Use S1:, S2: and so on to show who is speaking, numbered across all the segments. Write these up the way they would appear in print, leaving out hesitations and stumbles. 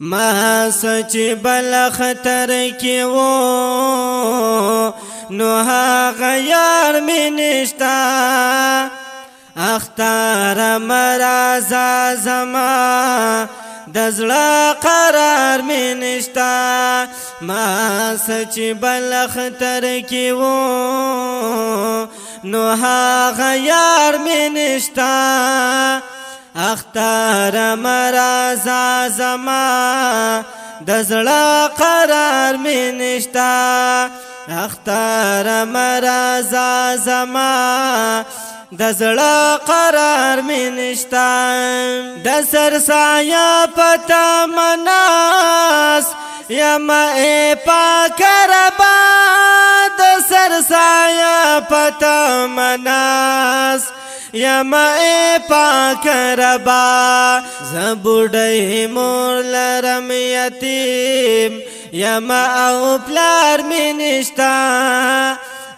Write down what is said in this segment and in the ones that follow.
S1: ما سچ بل خطر کی وو نو هغه یار می نشتا اختار مرازا زما دزړه قرار می نشتا ما سچ بل خطر کی وو نو هغه یار می نشتا اختار مرازا زما دزړه قرار می نشتا اختار مرازا زما دزړه قرار می نشتا د سر سایه پتا مناس یما ای پاک ربا د سر سایه پتا مناس یما ای پاک ربا زبوډی مور لرم یتیم یما او پلار می نشتا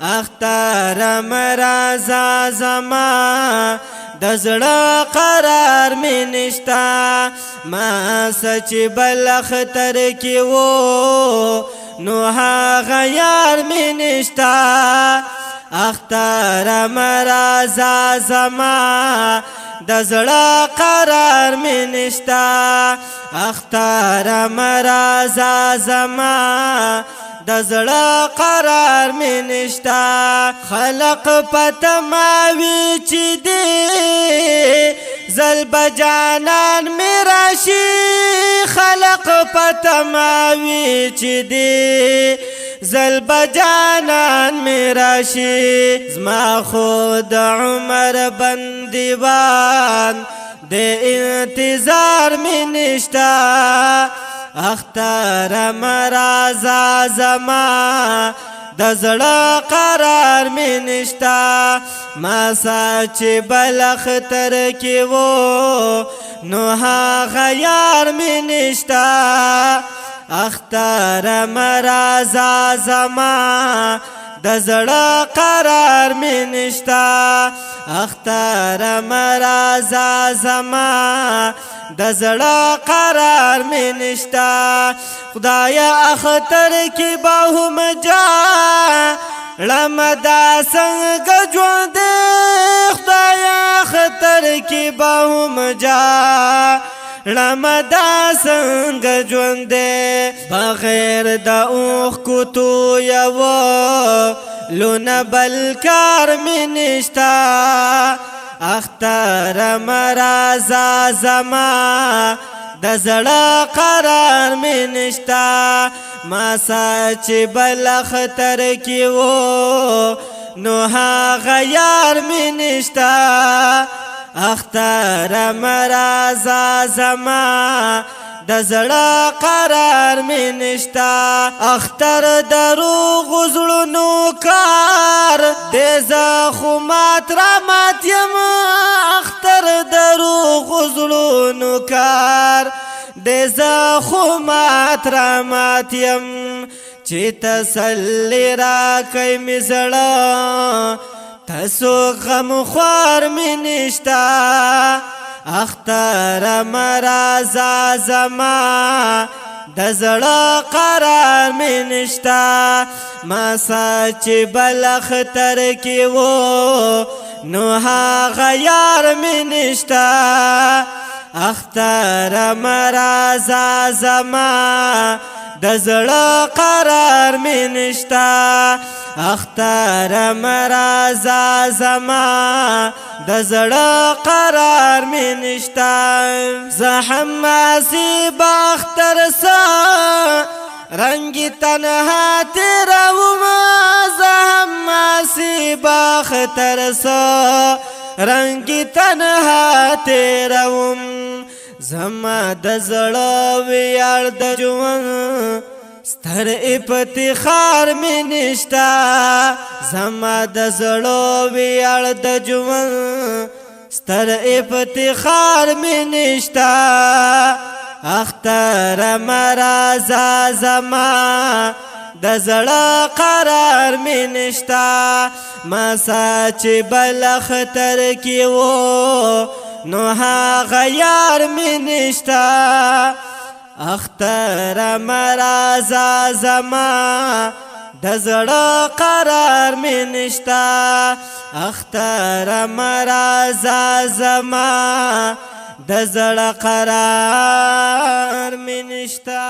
S1: اختار مرازا زما دزړه قرار می نشتا ما سچ بل خطر کی وو نو هغه یار می نشتا اختار مرازا زما دزړه قرار می نشتا اختار مرازا زما دزړه قرار می نشتا خلق پتماوی چی دی زلب جانان میراشی خلق پتماوی چی دی زلب جانان میراشی زما خود عمر بندیوان د انتظار می نشتا اختار مرازا زما دزړه قرار می نشتا ما سچ بل خطر کی وو نو هغه یار می نشتا اختار مرازا زما دزړه قرار می نشتا اختار مرازا زما دزړه قرار می نشتا خدایا اختر کی باهم جا لمدا څنګه ژوند خدایا اختر کی باهم جا لمدا څنګه ژوند بغیر د اوخ کو تو یو لون بل کار می نشتا اختار مرازا زما دزړه قرار می نشتا ما سچ بل خطر کی وو نو هغه یار می نشتا اختار مرازا زما دزړه قرار می نشتا اختر دروغ زړونو کار د زخمات رحمت یم اختر دروغ زړونو کار د زخمات رحمت یم چې تسلی را کوي می زړه تاسو غم خوار می نشتا اختار مرازا زما دزړه قرار می نشتا ما سچ بل خطر کی وو نو هغه یار می نشتا اختار مرازا زما دزړه قرار می نشتا اختار مرازا زما دزړه قرار می نشتا زحم سی باختر سا رنگی تنها تیروم زحم سی باختر سا رنگی تنها تیروم زما دزړه ویاړ د ژوند ستر افتخار می نشتا زما دزړه ویاړ د ژوند ستر افتخار می نشتا اختر مرازا زما دزړه قرار می نشتا ما سچ بل خطر کی وو نو هغه یار می نشتا اختر مرازا زما د زړه قرار می نشتا اختر مرازا زما د زړه قرار می نشتا